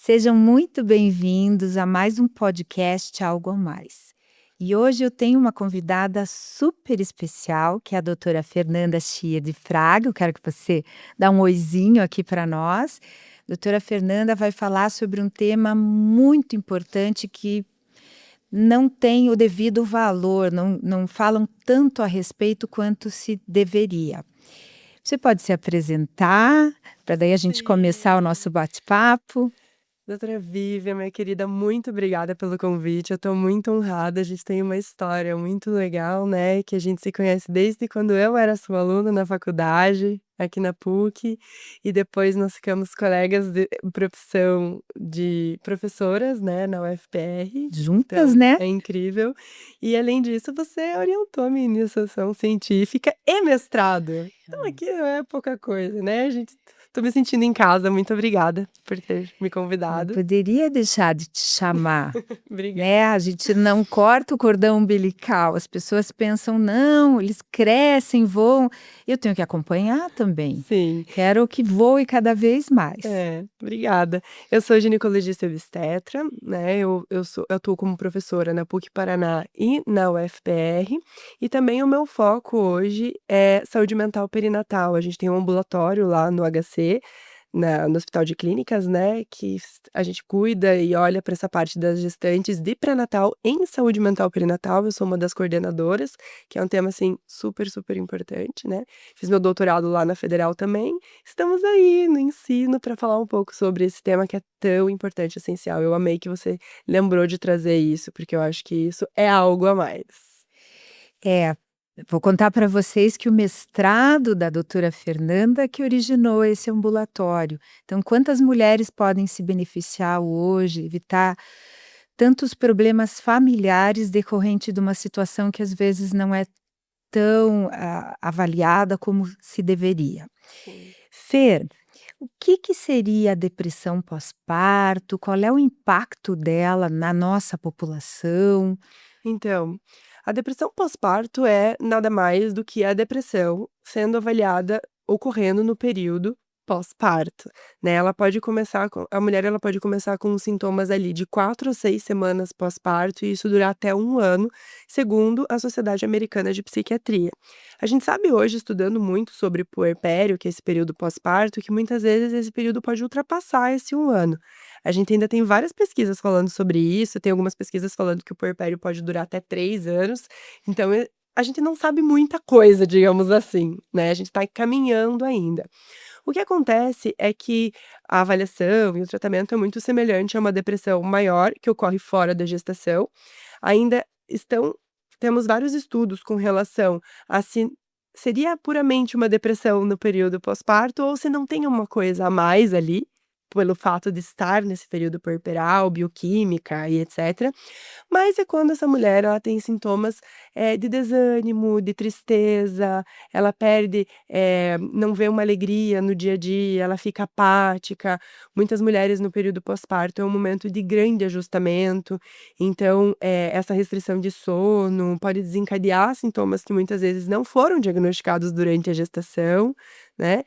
Sejam muito bem-vindos a mais um podcast Algo a Mais. E hoje eu tenho uma convidada super especial, que é a doutora Fernanda Chia de Fraga. Eu quero que você dê um oizinho aqui para nós. Doutora Fernanda vai falar sobre um tema muito importante que não tem o devido valor, não falam tanto a respeito quanto se deveria. Você pode se apresentar, para daí a gente começar o nosso Sim. bate-papo? Doutora Vivian, minha querida, muito obrigada pelo convite. Eu tô muito honrada. A gente tem uma história muito legal, né? Que a gente se conhece desde quando eu era sua aluna na faculdade, aqui na PUC, e depois nós ficamos colegas de profissão de professoras, né, na UFPR. Juntas, Então, né? é incrível. E além disso, você orientou minha iniciação científica e mestrado. Então, aqui não é pouca coisa, né? Tô me sentindo em casa. Muito obrigada por ter me Não convidado. poderia deixar de te chamar, Obrigada. né? A gente não corta o cordão umbilical. As pessoas pensam, não, eles crescem, voam. Eu tenho que acompanhar também. Sim, Quero que voe cada vez mais. obrigada. Eu sou ginecologista e obstetra, né, eu atuo como professora na PUC Paraná e na UFPR, e também o meu foco hoje é saúde mental perinatal. A gente tem um ambulatório lá no HC, no Hospital de Clínicas, né, que a gente cuida e olha para essa parte das gestantes de pré-natal em saúde mental perinatal. Eu sou uma das coordenadoras, que é um tema, assim, super, super importante, né. Fiz meu doutorado lá na Federal também. Estamos aí no ensino para falar um pouco sobre esse tema que é tão importante e essencial. Eu amei que você lembrou de trazer isso, porque eu acho que isso é algo a mais. É, vou contar para vocês que o mestrado da doutora Fernanda que originou esse ambulatório. Então, quantas mulheres podem se beneficiar hoje, evitar tantos problemas familiares decorrente de uma situação que às vezes não é tão avaliada como se deveria. Sim. Fer, o que seria a depressão pós-parto? Qual é o impacto dela na nossa população? Então, a depressão pós-parto é nada mais do que a depressão sendo avaliada ocorrendo no período pós-parto, né? A mulher ela pode começar com sintomas ali de 4 a 6 semanas pós-parto e isso durar até um ano, segundo a Sociedade Americana de Psiquiatria. A gente sabe hoje, estudando muito sobre puerpério, que é esse período pós-parto, que muitas vezes esse período pode ultrapassar esse um ano. A gente ainda tem várias pesquisas falando sobre isso, tem algumas pesquisas falando que o puerpério pode durar até 3 anos, então a gente não sabe muita coisa, digamos assim, né, a gente está caminhando ainda. O que acontece é que a avaliação e o tratamento é muito semelhante a uma depressão maior, que ocorre fora da gestação. Ainda estão Temos vários estudos com relação a se seria puramente uma depressão no período pós-parto ou se não tem uma coisa a mais ali, pelo fato de estar nesse período puerperal, bioquímica e etcétera. Mas é quando essa mulher ela tem sintomas, de desânimo, de tristeza, ela perde, não vê uma alegria no dia a dia, ela fica apática. Muitas mulheres no período pós-parto é um momento de grande ajustamento, então, essa restrição de sono pode desencadear sintomas que muitas vezes não foram diagnosticados durante a gestação, né.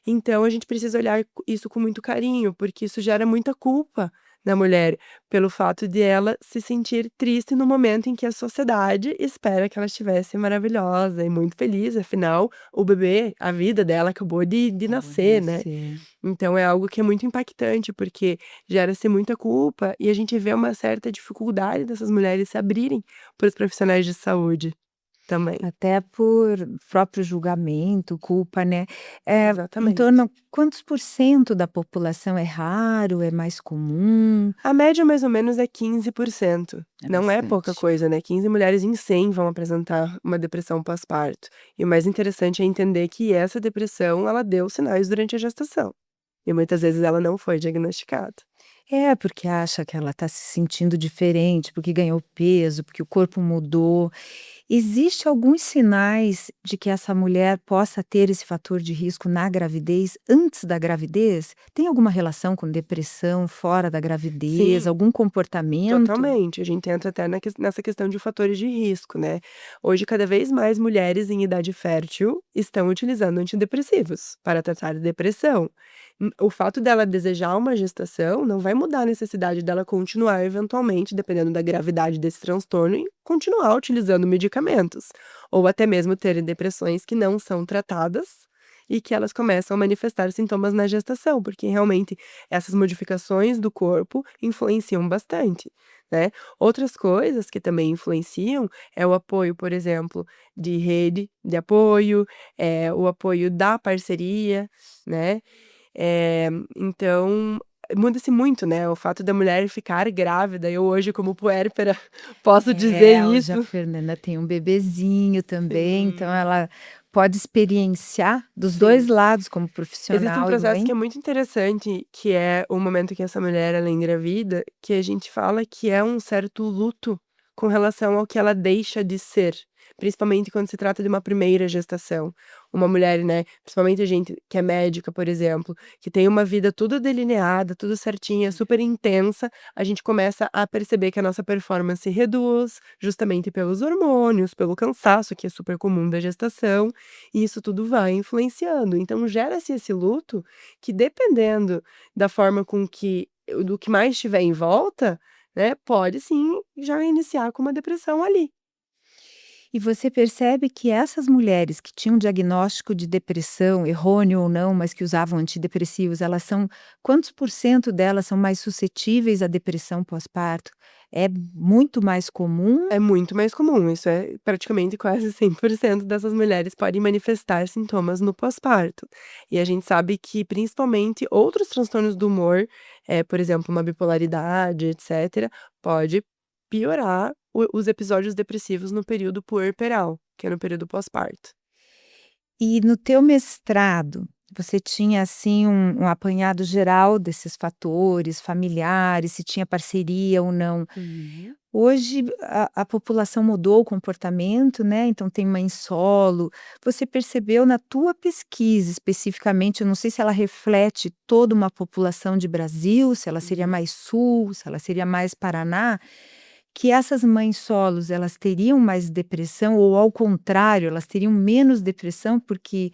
Então a gente precisa olhar isso com muito carinho, porque isso gera muita culpa na mulher, pelo fato de ela se sentir triste no momento em que a sociedade espera que ela estivesse maravilhosa e muito feliz, afinal, o bebê, a vida dela acabou de Acabou de nascer, né. nascer. Então é algo que é muito impactante, porque gera-se muita culpa e a gente vê uma certa dificuldade dessas mulheres se abrirem para os profissionais de saúde também. Até por próprio julgamento, culpa, né. Em Exatamente. torno quantos por cento da população é raro, é mais comum? A média mais ou menos é 15%. É Não é pouca bastante. coisa, né, 15 mulheres em 100 vão apresentar uma depressão pós-parto. E o mais interessante é entender que essa depressão, ela deu sinais durante a gestação, e muitas vezes ela não foi diagnosticada. É, porque acha que ela está se sentindo diferente, porque ganhou peso, porque o corpo mudou. Existe alguns sinais de que essa mulher possa ter esse fator de risco na gravidez, antes da gravidez? Tem alguma relação com depressão fora da gravidez, Sim. algum comportamento? Totalmente, a gente entra até nessa questão de fatores de risco, né. Hoje, cada vez mais mulheres em idade fértil estão utilizando antidepressivos para tratar a depressão. O fato dela desejar uma gestação não vai mudar a necessidade dela continuar eventualmente, dependendo da gravidade desse transtorno, e continuar utilizando medicamentos, ou até mesmo terem depressões que não são tratadas e que elas começam a manifestar sintomas na gestação, porque realmente essas modificações do corpo influenciam bastante, né. Outras coisas que também influenciam é o apoio, por exemplo, de rede de apoio, o apoio da parceria, né. Então, muda-se muito, né, o fato da mulher ficar grávida. Eu hoje, como puérpera, posso dizer Hoje a isso. Fernanda tem um bebezinho também, então Sim, ela pode experienciar dos 2 sim. lados, como Existe um profissional e processo mãe. que é muito interessante, que é o momento que essa mulher ela engravida, que a gente fala que é um certo luto com relação ao que ela deixa de ser, principalmente quando se trata de uma primeira gestação. Uma mulher, né, principalmente a gente que é médica, por exemplo, que tem uma vida tudo delineada, tudo certinha, super intensa, a gente começa a perceber que a nossa performance reduz, justamente pelos hormônios, pelo cansaço, que é super comum da gestação, e isso tudo vai influenciando. Então gera-se esse luto que, dependendo da forma com que do que mais tiver em volta, né, pode sim já iniciar com uma depressão ali. E você percebe que essas mulheres que tinham diagnóstico de depressão, errôneo ou não, mas que usavam antidepressivos, elas são quantos por cento delas são mais suscetíveis à depressão pós-parto? É muito mais comum? É muito mais comum, isso é praticamente quase 100% dessas mulheres podem manifestar sintomas no pós-parto. E a gente sabe que principalmente outros transtornos do humor, por exemplo, uma bipolaridade, etcétera, pode piorar os episódios depressivos no período puerperal, que é no período pós-parto. E no teu mestrado, você tinha assim um apanhado geral desses fatores familiares, se tinha parceria ou não. Uhum. Hoje a população mudou o comportamento, né, então tem mãe solo. Você percebeu na tua pesquisa especificamente, eu não sei se ela reflete toda uma população de Brasil, se ela seria Uhum. mais sul, se ela seria mais Paraná, que essas mães solos elas teriam mais depressão ou ao contrário, elas teriam menos depressão, porque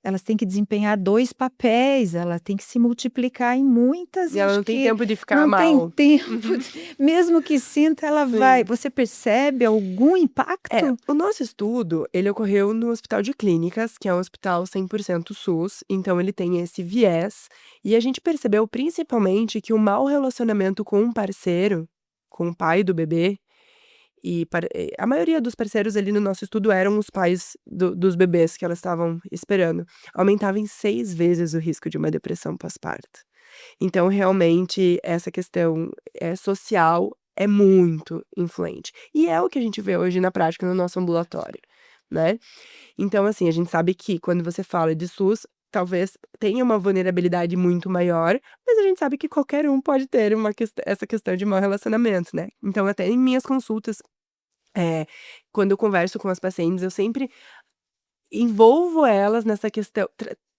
elas têm que desempenhar 2 papéis, ela tem que se multiplicar em muitas E e ela acho não tem que tempo de ficar não tem mal. tempo Uhum. de mesmo que sinta, ela vai. Sim. Você percebe algum É, impacto? o nosso estudo, ele ocorreu no Hospital de Clínicas, que é um hospital 100% SUS, então ele tem esse viés, e a gente percebeu principalmente que o mau relacionamento com um parceiro, com o pai do bebê, a maioria dos parceiros ali no nosso estudo eram os pais dos bebês que elas estavam esperando, aumentava em 6 vezes o risco de uma depressão pós-parto. Então, realmente, essa questão, social é muito influente. E é o que a gente vê hoje na prática no nosso ambulatório, né. Então, assim, a gente sabe que quando você fala de SUS, talvez tenha uma vulnerabilidade muito maior, mas a gente sabe que qualquer um pode ter essa questão de mau relacionamento, né. Então até em minhas consultas, quando eu converso com as pacientes, eu sempre envolvo elas nessa questão,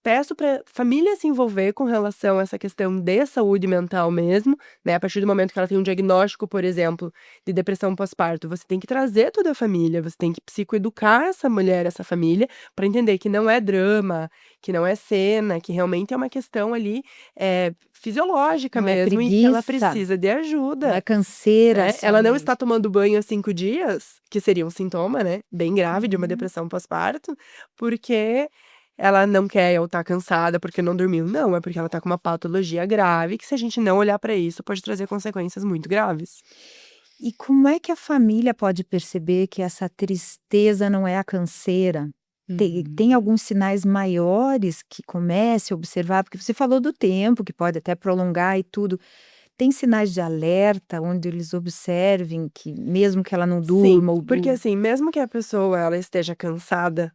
peço pra família se envolver com relação a essa questão de saúde mental mesmo, né, a partir do momento que ela tem um diagnóstico, por exemplo, de depressão pós-parto, você tem que trazer toda a família, você tem que psicoeducar essa mulher, essa família, para entender que não é drama, que não é cena, que realmente é uma questão ali, fisiológica Não é mesmo e que ela preguiça, precisa de não é ajuda, canseira né. Ela não somente. está tomando banho há 5 dias, que seria um sintoma, né, bem grave de uma Uhum. depressão pós-parto, porque ela não quer ou tá cansada porque não dormiu. Não, é porque ela tá com uma patologia grave que, se a gente não olhar para isso, pode trazer consequências muito graves. E como é que a família pode perceber que essa tristeza não é a canseira? Tem Uhum. alguns sinais maiores que comece a observar? Porque você falou do tempo, que pode até prolongar e tudo. Tem sinais de alerta onde eles observem que mesmo que ela não Sim, durma porque ou assim, mesmo que a pessoa ela esteja cansada,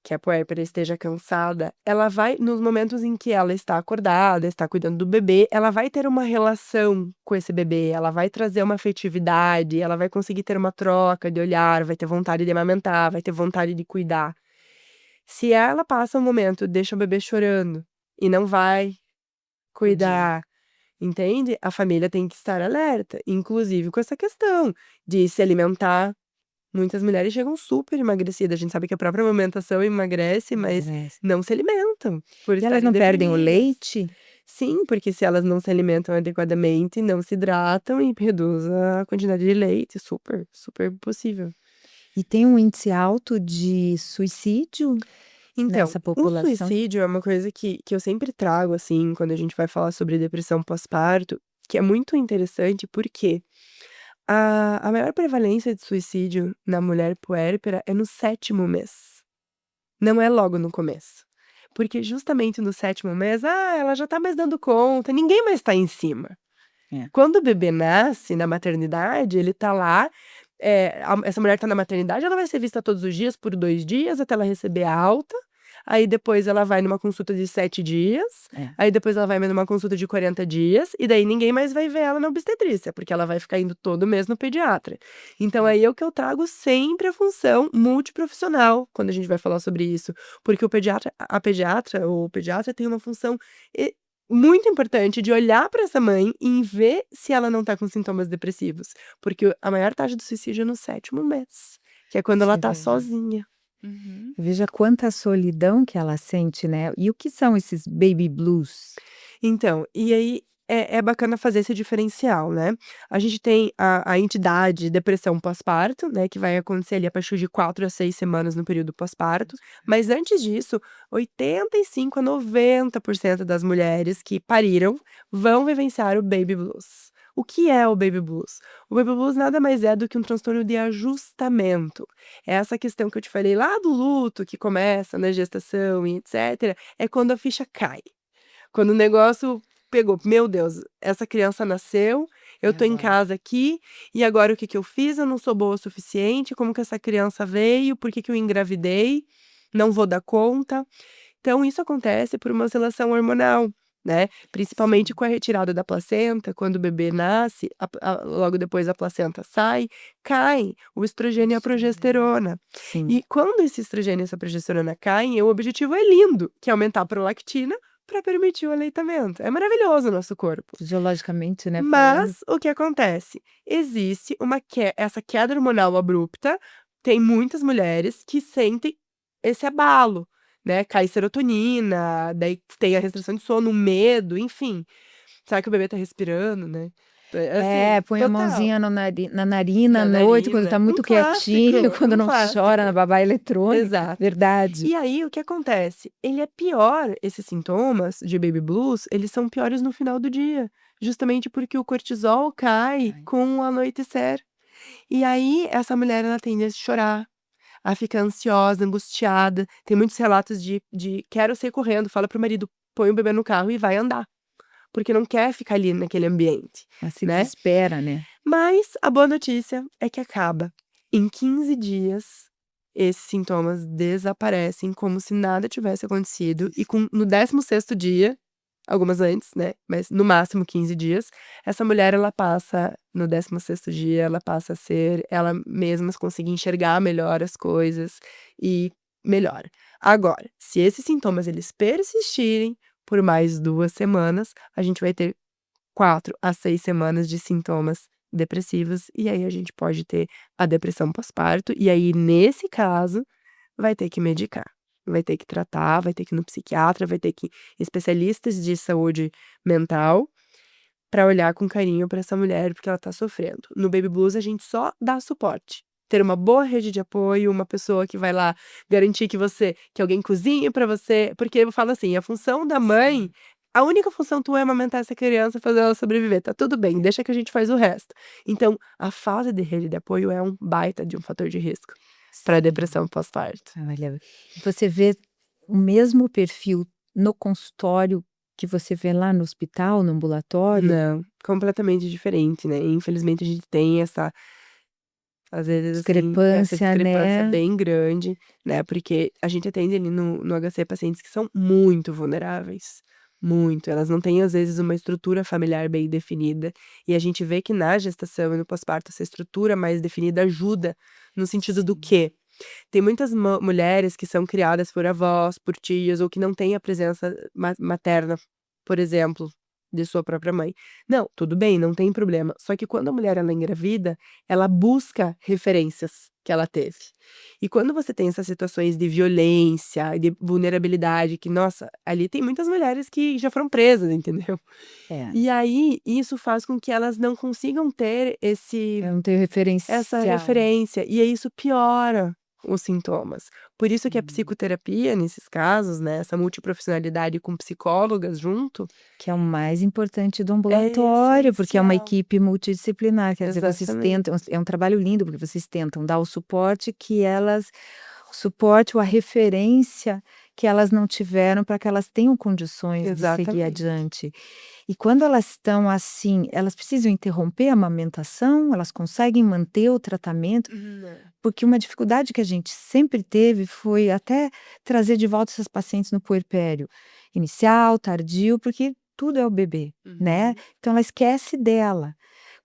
que a puérpera esteja cansada, ela vai nos momentos em que ela está acordada, está cuidando do bebê, ela vai ter uma relação com esse bebê, ela vai trazer uma afetividade, ela vai conseguir ter uma troca de olhar, vai ter vontade de amamentar, vai ter vontade de cuidar. Se ela passa um momento, deixa o bebê chorando e não vai cuidar. cuidar, entende? A família tem que estar alerta, inclusive com essa questão de se alimentar. Muitas mulheres chegam super emagrecidas, a gente sabe que a própria amamentação emagrece, mas Emagrece. não se alimentam, por E elas estarem não perdem o deprimidas. leite? Sim, porque se elas não se alimentam adequadamente, não se hidratam e reduz a quantidade de leite, super, super possível. E tem um índice alto de suicídio Então, nessa o população? suicídio é uma coisa que eu sempre trago, assim, quando a gente vai falar sobre depressão pós-parto, que é muito interessante porque a maior prevalência de suicídio na mulher puérpera é no 7º mês, não é logo no começo. Porque justamente no 7º mês, ela já tá mais dando conta, ninguém mais tá em cima. É. Quando o bebê nasce na maternidade, ele tá lá, essa mulher tá na maternidade, ela vai ser vista todos os dias por 2 dias até ela receber a alta, aí depois ela vai numa consulta de 7 dias, É. aí depois ela vai numa consulta de 40 dias, e daí ninguém mais vai ver ela na obstetrícia, porque ela vai ficar indo todo mês no pediatra. Então aí é o que eu trago sempre a função multiprofissional, quando a gente vai falar sobre isso, porque a pediatra ou o pediatra tem uma função e muito importante de olhar para essa mãe e ver se ela não tá com sintomas depressivos, porque a maior taxa de suicídio é no 7º mês, que é quando Isso ela é tá verdade. sozinha. Uhum. Veja quanta solidão que ela sente, né. E o que são esses baby blues? Então, e aí é bacana fazer esse diferencial, né. A gente tem a entidade depressão pós-parto, né, que vai acontecer ali a partir de 4 a 6 semanas no período pós-parto, mas antes disso, 85 a 90% das mulheres que pariram vão vivenciar o baby blues. O que é o baby blues? O baby blues nada mais é do que um transtorno de ajustamento. É essa questão que eu te falei lá do luto que começa na gestação e etcétera, é quando a ficha cai. Quando o negócio pegou, meu Deus, essa criança nasceu, E eu tô em agora? casa aqui, e agora o que que eu fiz? Eu não sou boa o suficiente, como que essa criança veio? Por que que eu engravidei? Não vou dar conta. Então isso acontece por uma oscilação hormonal, né, principalmente Sim, com a retirada da placenta, quando o bebê nasce, logo depois a placenta sai, cai o estrogênio e a estrogênio. progesterona. Sim, E quando esse estrogênio e essa progesterona caem, o objetivo é lindo, que é aumentar a prolactina para permitir o aleitamento. É maravilhoso o nosso corpo. fisiologicamente, né, falando. Mas o que acontece? Existe essa queda hormonal abrupta, tem muitas mulheres que sentem esse abalo, né, cai serotonina, daí tem a restrição de sono, o medo, enfim. Será que o bebê tá respirando, né? Assim, É, põe a total. mãozinha no na narina à Na noite, quando tá narina. muito quietinho, quando Um não chora na clássico. babá eletrônica. Exato. Verdade. E aí, o que acontece? Ele é pior esses sintomas de baby blues, eles são piores no final do dia, justamente porque o cortisol cai Ai. com o anoitecer. E aí, essa mulher, ela tende a chorar, a ficar ansiosa, angustiada. Tem muitos relatos de quero sair correndo, fala pro marido: "Põe o bebê no carro e vai andar", porque não quer ficar ali naquele ambiente, Ela se né. desespera, né. Mas a boa notícia é que acaba. Em 15 dias, esses sintomas desaparecem como se nada tivesse acontecido e no 16º dia, algumas antes, né, mas no máximo 15 dias, essa mulher ela passa no 16º dia, ela passa a ser ela mesma, conseguir enxergar melhor as coisas e melhora. Agora, se esses sintomas eles persistirem por mais 2 semanas, a gente vai ter 4 a 6 semanas de sintomas depressivos, e aí a gente pode ter a depressão pós-parto, e aí nesse caso, vai ter que medicar, vai ter que tratar, vai ter que ir no psiquiatra, vai ter que especialistas de saúde mental, para olhar com carinho para essa mulher, porque ela tá sofrendo. No baby blues a gente só dá suporte. Ter uma boa rede de apoio, uma pessoa que vai lá garantir que alguém cozinhe para você, porque eu falo assim, a função da mãe, Sim. a única função tua é amamentar essa criança, fazer ela sobreviver, tá tudo bem, deixa que a gente faz o resto. Então, a falta de rede de apoio é um baita de um fator de risco para Sim. depressão pós-parto. Olha, você vê o mesmo perfil no consultório que você vê lá no hospital, no ambulatório? Não, completamente diferente, né, infelizmente a gente tem essa às vezes, assim, essa Discrepância, discrepância né. bem grande, né, porque a gente atende ali no HC pacientes que são muito vulneráveis, muito, elas não têm às vezes uma estrutura familiar bem definida, e a gente vê que na gestação e no pós-parto essa estrutura mais definida ajuda, no sentido do Sim. quê? Tem muitas mulheres que são criadas por avós, por tias ou que não têm a presença materna, por exemplo, de sua própria mãe. Não, tudo bem, não tem problema, só que quando a mulher ela engravida, ela busca referências. que ela teve. E quando você tem essas situações de violência, de vulnerabilidade, que, nossa, ali tem muitas mulheres que já foram presas, entendeu? É, E aí, isso faz com que elas não consigam ter eu não tenho essa referencial. referência, e aí isso piora os sintomas. Por isso que a Hum. psicoterapia, nesses casos, né, essa multiprofissionalidade com psicólogas junto, Que é o mais importante do é ambulatório, porque é uma essencial. equipe multidisciplinar, quer dizer, vocês Exatamente. tentam é um trabalho lindo, porque vocês tentam dar o suporte que elas o suporte ou a referência que elas não tiveram para que elas tenham condições de seguir Exatamente. adiante. E quando elas estão assim, elas precisam interromper a amamentação? Elas conseguem manter o tratamento? Não. Porque uma dificuldade que a gente sempre teve foi até trazer de volta essas pacientes no puerpério inicial, tardio, porque tudo é o bebê, né. Uhum. Então ela esquece dela.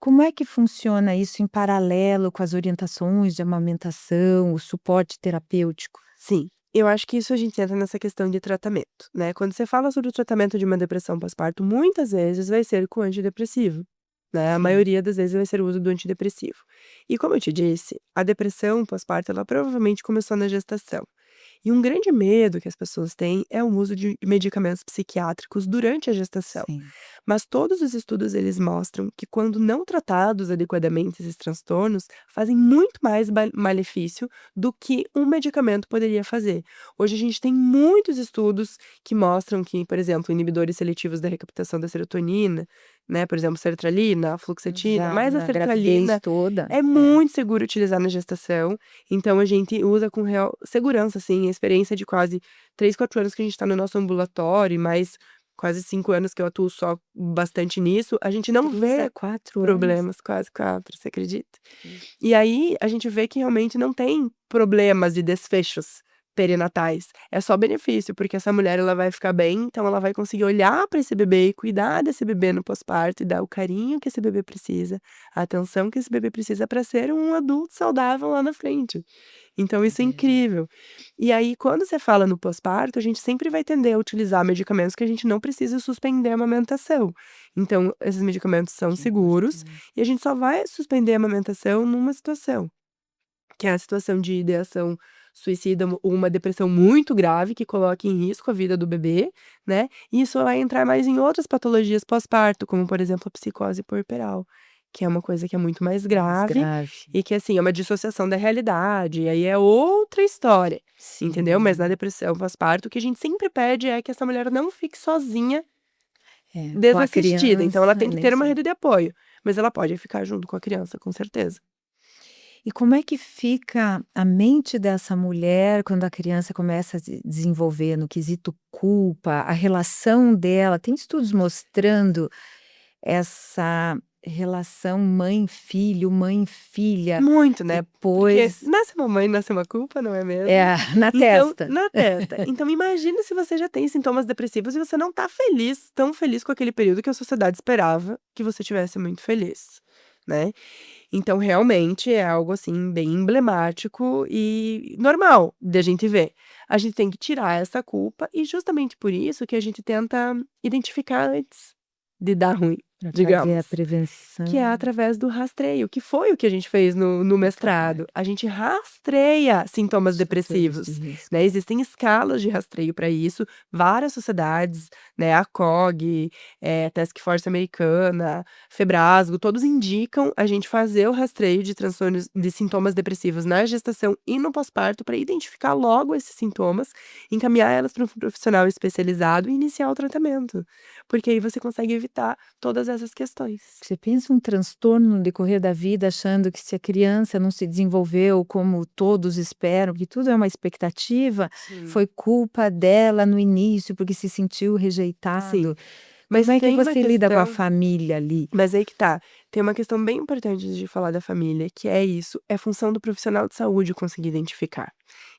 Como é que funciona isso em paralelo com as orientações de amamentação, o suporte terapêutico? Sim, eu acho que isso a gente entra nessa questão de tratamento, né. Quando você fala sobre o tratamento de uma depressão pós-parto, muitas vezes vai ser com antidepressivo, né, a Sim, maioria das vezes vai ser o uso do antidepressivo. E como eu te disse, a depressão pós-parto, ela provavelmente começou na gestação. E um grande medo que as pessoas têm é o uso de medicamentos psiquiátricos durante a gestação. sim. Mas todos os estudos eles mostram que quando não tratados adequadamente esses transtornos, fazem muito mais malefício do que um medicamento poderia fazer. Hoje a gente tem muitos estudos que mostram que, por exemplo, inibidores seletivos da recaptação da serotonina, né, por exemplo, sertralina, fluoxetina, Já mas a na gravidez sertralina toda, é é. muito seguro utilizar na gestação, então a gente usa com real segurança, assim, a experiência de quase 3, 4 anos que a gente está no nosso ambulatório e mais quase 5 anos que eu atuo só bastante nisso, a gente não 3 a vê 4 anos? problemas, quase 4, você acredita? Sim. E aí a gente vê que realmente não tem problemas de desfechos perinatais, é só benefício, porque essa mulher ela vai ficar bem, então ela vai conseguir olhar para esse bebê e cuidar desse bebê no pós-parto e dar o carinho que esse bebê precisa, a atenção que esse bebê precisa para ser um adulto saudável lá na frente. Então isso é É, incrível. E aí quando você fala no pós-parto, a gente sempre vai tender a utilizar medicamentos que a gente não precisa suspender a amamentação. Então esses medicamentos são que seguros importante. e a gente só vai suspender a amamentação numa situação, que é a situação de ideação suicida ou uma depressão muito grave que coloque em risco a vida do bebê, né, e isso vai entrar mais em outras patologias pós-parto, como por exemplo a psicose puerperal, que é uma coisa que é muito mais Mais grave grave. e que, assim, é uma dissociação da realidade, e aí é outra história, entendeu. Mas na Sim, depressão pós-parto o que a gente sempre pede é que essa mulher não fique sozinha, com a desassistida, então ela criança tem que ter uma nesse rede de apoio, mas ela pode ficar junto com a criança, com certeza. e como é que fica a mente dessa mulher quando a criança começa a se desenvolver no quesito culpa, a relação dela tem estudos mostrando essa relação mãe-filho, mãe-filha, Muito, né, porque depois nasce uma mãe, nasce uma culpa, não é mesmo? é, na Então testa. na testa. Então imagina se você já tem sintomas depressivos e você não tá feliz, tão feliz com aquele período que a sociedade esperava que você tivesse muito feliz, né. Então realmente é algo, assim, bem emblemático e normal da gente ver. A gente tem que tirar essa culpa e justamente por isso que a gente tenta identificar antes de dar ruim, Para fazer a digamos. Que é prevenção através do rastreio, que foi o que a gente fez no no mestrado. trabalho, A gente rastreia sintomas os fatores de depressivos, risco. né, existem escalas de rastreio para isso, várias sociedades, né, a COG, Task Force Americana, Febrasgo, todos indicam a gente fazer o rastreio de transtornos de sintomas depressivos na gestação e no pós-parto para identificar logo esses sintomas, encaminhar elas para um profissional especializado e iniciar o tratamento, porque aí você consegue evitar todas essas questões. Você pensa um transtorno no decorrer da vida, achando que se a criança não se desenvolveu como todos esperam, que tudo é uma expectativa, Sim. foi culpa dela no início, porque se sentiu Sim, rejeitado. mas Como é que tem uma você lida com a questão, família ali? mas aí que tá, tem uma questão bem importante de falar da família, que é isso, é função do profissional de saúde conseguir identificar.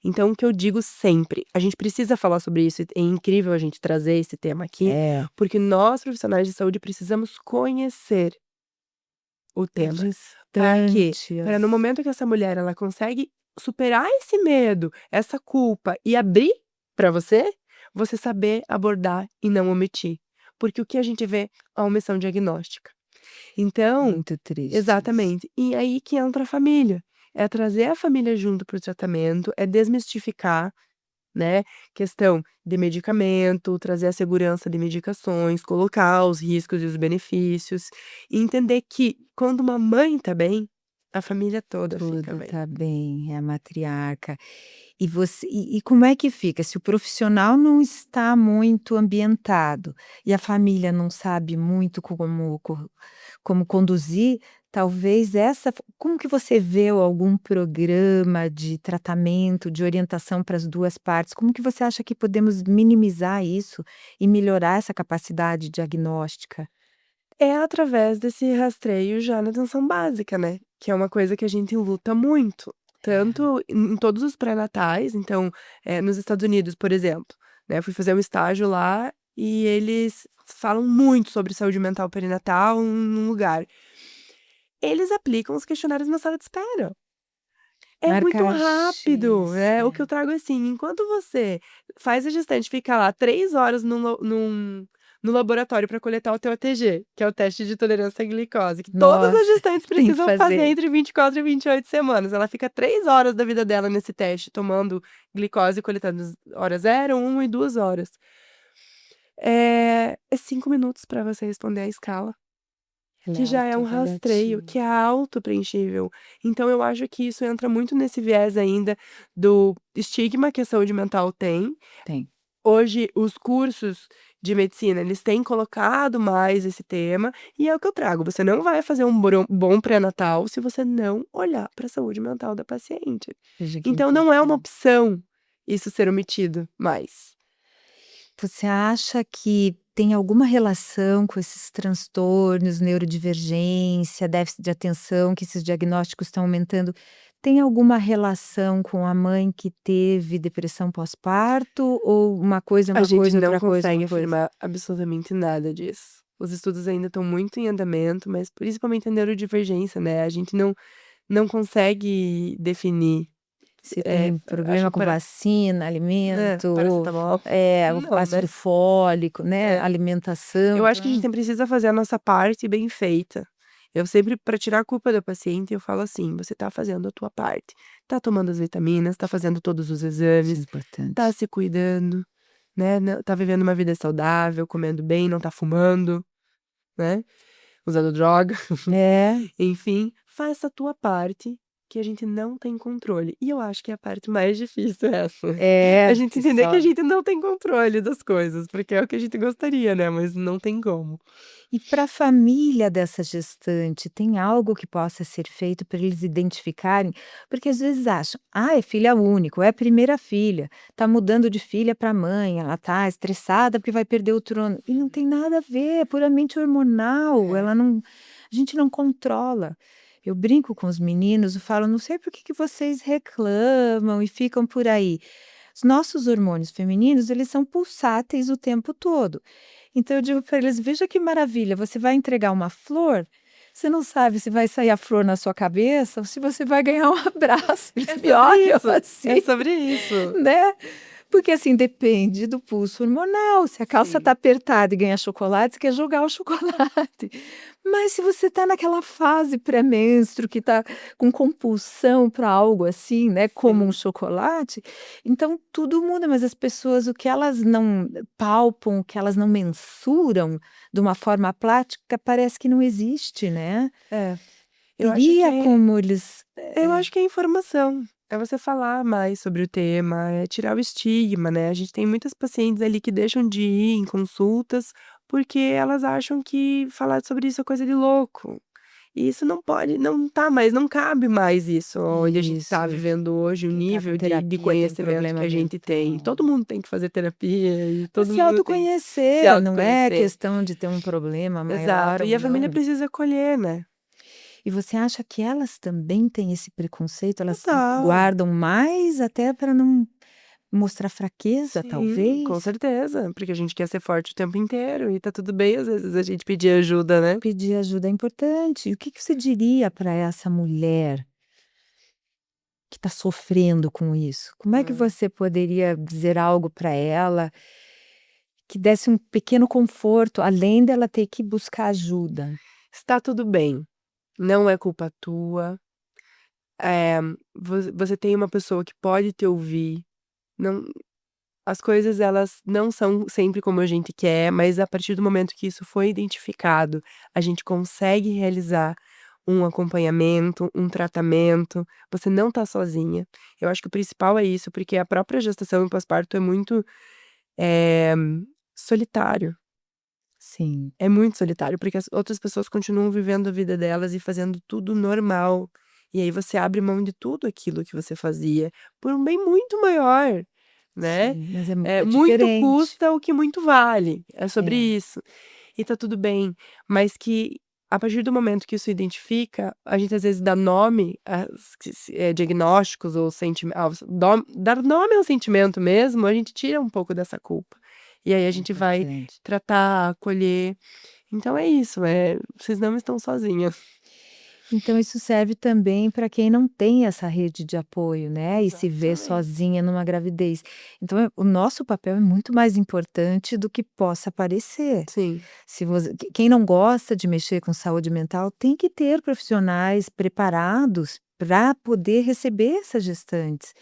Então o que eu digo sempre, a gente precisa falar sobre isso, e é incrível a gente trazer esse tema aqui, É, porque nós profissionais de saúde precisamos conhecer o é tema. Para quê? distante, Para no momento que essa mulher ela consegue superar esse medo, essa culpa e abrir para você, você saber abordar e não omitir. Porque o que a gente vê? A omissão diagnóstica. Então muito triste isso. exatamente. E aí que entra a família. é trazer a família junto para o tratamento, é desmistificar, né, questão de medicamento, trazer a segurança de medicações, colocar os riscos e os benefícios, e entender que quando uma mãe tá bem, a família toda fica Tudo bem. tá bem, é a matriarca. E como é que fica? Se o profissional não está muito ambientado e a família não sabe muito como conduzir, talvez como que você vê algum programa de tratamento, de orientação para as 2 partes? Como que você acha que podemos minimizar isso e melhorar essa capacidade diagnóstica? É através desse rastreio já na atenção básica, né, que é uma coisa que a gente luta muito, É. tanto em todos os pré-natais, então, nos Estados Unidos, por exemplo, né, eu fui fazer um estágio lá e eles falam muito sobre saúde mental perinatal num lugar. Eles aplicam os questionários na sala de espera. É muito Marcar rápido, X, né, o que é. eu trago é assim, enquanto você faz a gestante ficar lá 3 horas no laboratório para coletar o teu ATG, que é o teste de tolerância à glicose, que todas as Nossa, gestantes tem que precisam fazer fazer. entre 24 e 28 semanas, ela fica 3 horas da vida dela nesse teste, tomando glicose, coletando hora 0, 1 e 2 horas. É 5 minutos para você responder a escala. Ela é Que já é um rastreio, autoavaliativa. que é auto-preenchível. Então eu acho que isso entra muito nesse viés ainda do estigma que a saúde mental tem. Tem. Hoje os cursos de medicina, eles têm colocado mais esse tema, e é o que eu trago, você não vai fazer um bom pré-natal se você não olhar para a saúde mental da paciente. Veja que Então não é uma importante. opção isso ser omitido mais. Você acha que tem alguma relação com esses transtornos, neurodivergência, déficit de atenção, que esses diagnósticos estão aumentando? Tem alguma relação com a mãe que teve depressão pós-parto ou uma coisa é A uma gente coisa, não outra coisa é uma consegue coisa? afirmar absolutamente nada disso. Os estudos ainda estão muito em andamento, mas principalmente a neurodivergência, né, a gente não consegue definir, Se eh, tem acho problema que com vacina, alimento, paracetamol. o Não, né. ácido fólico, né, É. alimentação, Eu acho que a então gente precisa fazer a nossa parte bem feita. Eu sempre, para tirar a culpa da paciente, eu falo assim: "Você tá fazendo a tua parte, tá tomando as vitaminas, tá fazendo todos os isso é exames, tá importante. se cuidando, né, tá vivendo uma vida saudável, comendo bem, não tá fumando, né, usando droga". É. Enfim, faça a tua parte, que a gente não tem controle. E eu acho que é a parte mais difícil essa. A É, gente que entender que a só gente não tem controle das coisas, porque é o que a gente gostaria, né, mas não tem como. e para a família dessa gestante, tem algo que possa ser feito para eles identificarem? Porque às vezes acham: "Ah, é filha única, ou é a primeira filha, está mudando de filha para mãe, ela está estressada porque vai perder o trono", e não tem nada a ver, é puramente hormonal, É. ela não a gente não controla. Eu brinco com os meninos, eu falo: "Não sei por que que vocês reclamam e ficam por aí". Os nossos hormônios femininos, eles são pulsáteis o tempo todo. Então eu digo para eles: "Veja que maravilha, você vai entregar uma flor, você não sabe se vai sair a flor na sua cabeça ou se você vai ganhar um abraço". Eles É me sobre olham isso, é assim, sobre isso. né. Porque, assim, depende do pulso hormonal, se a calça tá Sim. apertada e ganha chocolate, você quer jogar o chocolate. Mas se você tá naquela fase pré-menstro que tá com compulsão para algo assim, né, como um Sim. chocolate, então tudo muda, mas as pessoas o que elas não palpam, o que elas não mensuram de uma forma prática, parece que não existe, né. É, eu acho que Teria é como eles eu acho que é informação, é você falar mais sobre o tema, é tirar o estigma, né, a gente tem muitas pacientes ali que deixam de ir em consultas, porque elas acham que falar sobre isso é coisa de louco. E isso não pode não cabe mais isso onde a gente está isso. vivendo hoje, o Quem está com nível de terapia tem conhecimento que problema a gente tem. mental. Todo mundo tem que fazer terapia e É todo se mundo tem que se autoconhecer, não é autoconhecer. questão de ter um problema maior Exato, ou e a família não. precisa acolher, né. E você acha que elas também têm esse preconceito? Elas Total. guardam mais até para não mostrar fraqueza, Sim, com talvez? certeza, porque a gente quer ser forte o tempo inteiro e tá tudo bem às vezes a gente pedir ajuda, né. Pedir ajuda é importante. E o que que você diria para essa mulher que está sofrendo com isso? Como é que Hum. você poderia dizer algo para ela que desse um pequeno conforto, além dela ter que buscar ajuda? Está tudo bem, não é culpa tua. eh, você tem uma pessoa que pode te ouvir, não as coisas elas não são sempre como a gente quer, mas a partir do momento que isso foi identificado, a gente consegue realizar um acompanhamento, um tratamento, você não tá sozinha. Eu acho que o principal é isso, porque a própria gestação e pós-parto é muito, eh, solitário. Sim, É muito solitário, porque as outras pessoas continuam vivendo a vida delas e fazendo tudo normal. E aí você abre mão de tudo aquilo que você fazia, por um bem muito maior, né. sim, mas é Muito diferente. custa o que muito vale, é sobre É, isso. E tá tudo bem, mas que a partir do momento que isso identifica, a gente às vezes dá nome diagnósticos ou dar nome ao sentimento mesmo, a gente tira um pouco dessa culpa. E aí a é gente vai importante. tratar, acolher. Então é isso, vocês não estão sozinhas. Então isso serve também para quem não tem essa rede de apoio, né, e se vê Exatamente. sozinha numa gravidez. Então o nosso papel é muito mais importante do que possa parecer. Sim. Se você quem não gosta de mexer com saúde mental tem que ter profissionais preparados para poder receber essas gestantes.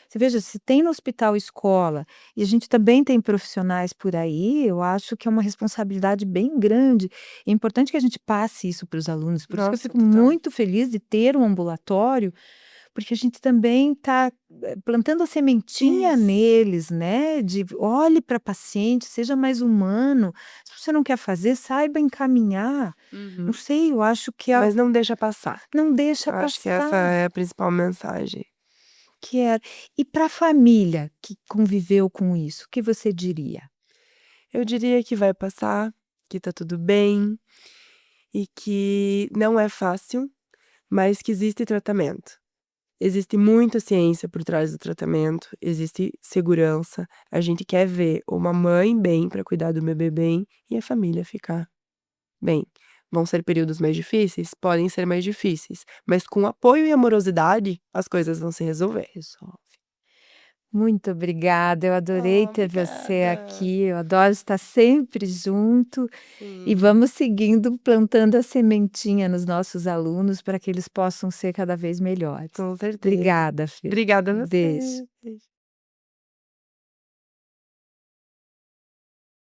Você veja, se tem no hospital escola, e a gente também tem profissionais por aí, eu acho que é uma responsabilidade bem grande. É importante que a gente passe isso para os alunos, por isso que eu Nossa, fico total. muito feliz de ter um ambulatório, porque a gente também está plantando a sementinha Isso. neles, né, de olhe para paciente, seja mais humano, se você não quer fazer, saiba encaminhar. Não Uhum. sei, eu acho que Mas não deixa passar. não deixa Eu acho que essa passar, é a principal mensagem. que é e para a família que conviveu com isso, o que você diria? Eu diria que vai passar, que tá tudo bem e que não é fácil, mas que existe tratamento. Existe muita ciência por trás do tratamento, existe segurança. A gente quer ver uma mãe bem para cuidar do bebê bem e a família ficar bem. Vão ser períodos mais difíceis? Podem ser mais difíceis, mas com apoio e amorosidade, as coisas vão se resolver. Resolve. Muito obrigada, eu adorei Oh, ter você obrigada. aqui, eu adoro estar sempre junto e Sim, vamos seguindo plantando a sementinha nos nossos alunos para que eles possam ser cada vez melhores. com certeza. Obrigada, Fê. Obrigada a Beijo. você. Beijo.